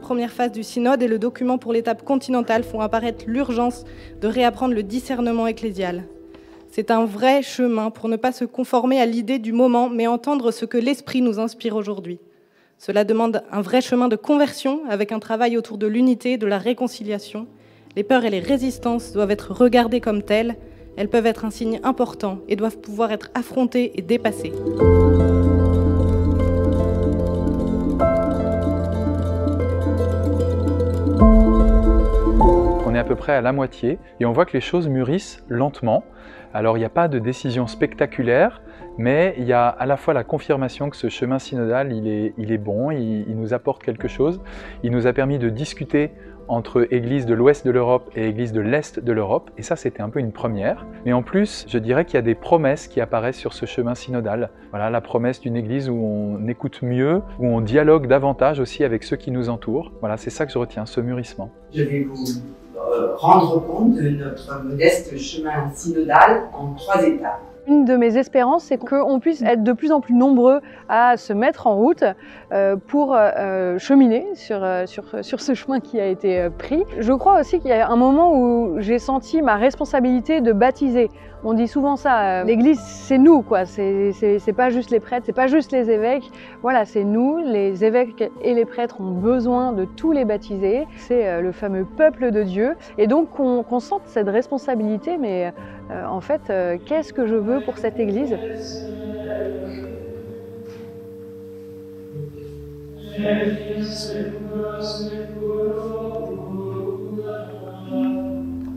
première phase du synode et le document pour l'étape continentale font apparaître l'urgence de réapprendre le discernement ecclésial. C'est un vrai chemin pour ne pas se conformer à l'idée du moment, mais entendre ce que l'Esprit nous inspire aujourd'hui. Cela demande un vrai chemin de conversion avec un travail autour de l'unité, de la réconciliation. Les peurs et les résistances doivent être regardées comme telles. Elles peuvent être un signe important et doivent pouvoir être affrontées et dépassées. On est à peu près à la moitié et on voit que les choses mûrissent lentement. Alors il n'y a pas de décision spectaculaire, mais il y a à la fois la confirmation que ce chemin synodal, il est bon, il nous apporte quelque chose. Il nous a permis de discuter entre Églises de l'Ouest de l'Europe et Églises de l'Est de l'Europe, et ça c'était un peu une première. Mais en plus, je dirais qu'il y a des promesses qui apparaissent sur ce chemin synodal. Voilà, la promesse d'une Église où on écoute mieux, où on dialogue davantage aussi avec ceux qui nous entourent. Voilà, c'est ça que je retiens, ce mûrissement. Je vais vous rendre compte de notre modeste chemin synodal en 3 étapes. Une de mes espérances, c'est qu'on puisse être de plus en plus nombreux à se mettre en route pour cheminer sur ce chemin qui a été pris. Je crois aussi qu'il y a un moment où j'ai senti ma responsabilité de baptiser. On dit souvent ça, l'Église c'est nous, quoi. C'est pas juste les prêtres, c'est pas juste les évêques. Voilà, c'est nous, les évêques et les prêtres ont besoin de tous les baptisés. C'est le fameux peuple de Dieu. Et donc qu'on sente cette responsabilité, mais en fait, qu'est-ce que je veux pour cette Église ?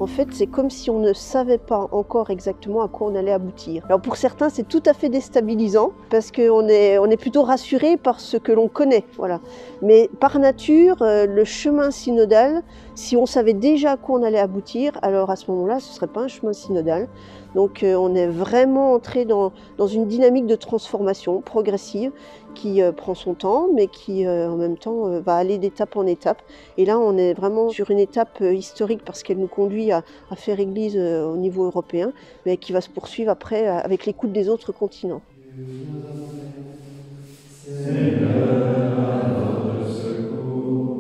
En fait, c'est comme si on ne savait pas encore exactement à quoi on allait aboutir. Alors pour certains, c'est tout à fait déstabilisant parce qu'on est plutôt rassuré par ce que l'on connaît. Voilà. Mais par nature, le chemin synodal, si on savait déjà à quoi on allait aboutir, alors à ce moment-là, ce ne serait pas un chemin synodal. Donc on est vraiment entré dans une dynamique de transformation progressive qui prend son temps, mais qui en même temps va aller d'étape en étape. Et là, on est vraiment sur une étape historique parce qu'elle nous conduit à faire Église au niveau européen, mais qui va se poursuivre après avec l'écoute des autres continents.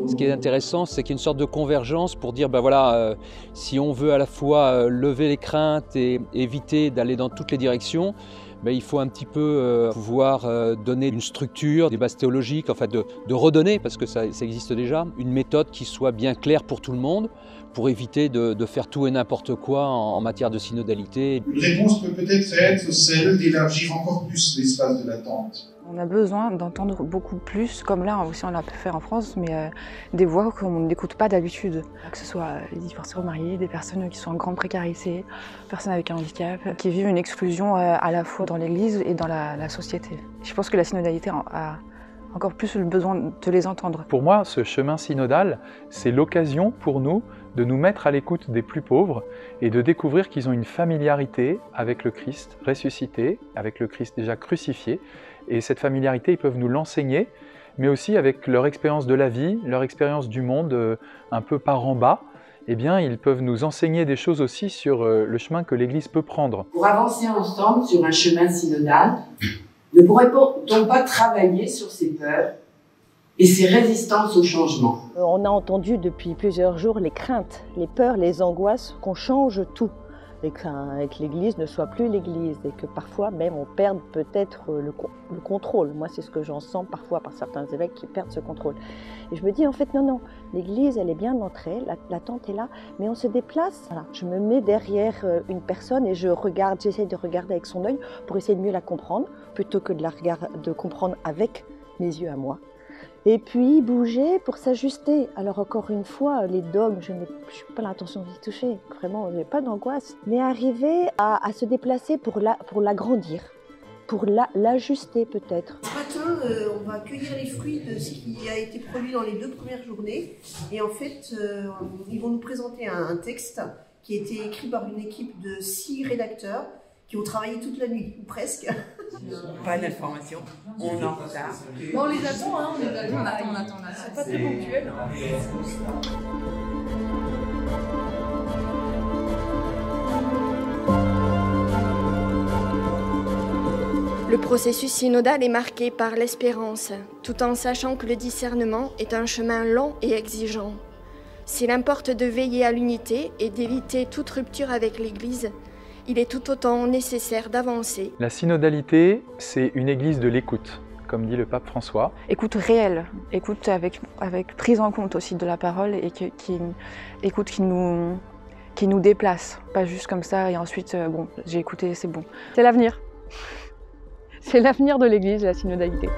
Ce qui est intéressant, c'est qu'il y a une sorte de convergence pour dire, ben voilà, si on veut à la fois lever les craintes et éviter d'aller dans toutes les directions, ben il faut un petit peu pouvoir donner une structure, des bases théologiques, en fait de redonner, parce que ça existe déjà, une méthode qui soit bien claire pour tout le monde, pour éviter de faire tout et n'importe quoi en matière de synodalité. Une réponse peut peut-être être celle d'élargir encore plus l'espace de l'attente. On a besoin d'entendre beaucoup plus, comme là aussi on l'a pu faire en France, mais des voix qu'on n'écoute pas d'habitude. Que ce soit les divorcés remariés, des personnes qui sont en grande précarité, personnes avec un handicap, qui vivent une exclusion à la fois dans l'Église et dans la société. Je pense que la synodalité a encore plus le besoin de les entendre. Pour moi, ce chemin synodal, c'est l'occasion pour nous de nous mettre à l'écoute des plus pauvres et de découvrir qu'ils ont une familiarité avec le Christ ressuscité, avec le Christ déjà crucifié. Et cette familiarité, ils peuvent nous l'enseigner, mais aussi avec leur expérience de la vie, leur expérience du monde un peu par en bas, eh bien, ils peuvent nous enseigner des choses aussi sur le chemin que l'Église peut prendre. Pour avancer ensemble sur un chemin synodal, ne pourrait-on pas travailler sur ces peurs et ces résistances au changement? On a entendu depuis plusieurs jours les craintes, les peurs, les angoisses qu'on change tout. Et que l'Église ne soit plus l'Église et que parfois même on perde peut-être le contrôle. Moi c'est ce que j'en sens parfois par certains évêques qui perdent ce contrôle. Et je me dis en fait non, l'Église elle est bien entrée, l'attente est là, mais on se déplace. Voilà. Je me mets derrière une personne et j'essaie de regarder avec son œil pour essayer de mieux la comprendre, plutôt que de comprendre avec mes yeux à moi. Et puis bouger pour s'ajuster. Alors encore une fois, les dogmes, je n'ai pas l'intention d'y toucher, vraiment, je n'ai pas d'angoisse. Mais arriver à se déplacer pour l'agrandir, pour l'ajuster peut-être. Ce matin, on va cueillir les fruits de ce qui a été produit dans les 2 premières journées. Et en fait, ils vont nous présenter un texte qui a été écrit par une équipe de 6 rédacteurs qui ont travaillé toute la nuit, ou presque. Pas d'informations, on est en retard. Bon, on les attend, hein, on attend. C'est pas très ponctuel. Le processus synodal est marqué par l'espérance, tout en sachant que le discernement est un chemin long et exigeant. S'il importe de veiller à l'unité et d'éviter toute rupture avec l'Église, il est tout autant nécessaire d'avancer. La synodalité, c'est une église de l'écoute, comme dit le pape François. Écoute réelle, écoute avec prise en compte aussi de la parole et écoute qui nous déplace, pas juste comme ça et ensuite, bon, j'ai écouté, c'est bon. C'est l'avenir. C'est l'avenir de l'Église, la synodalité.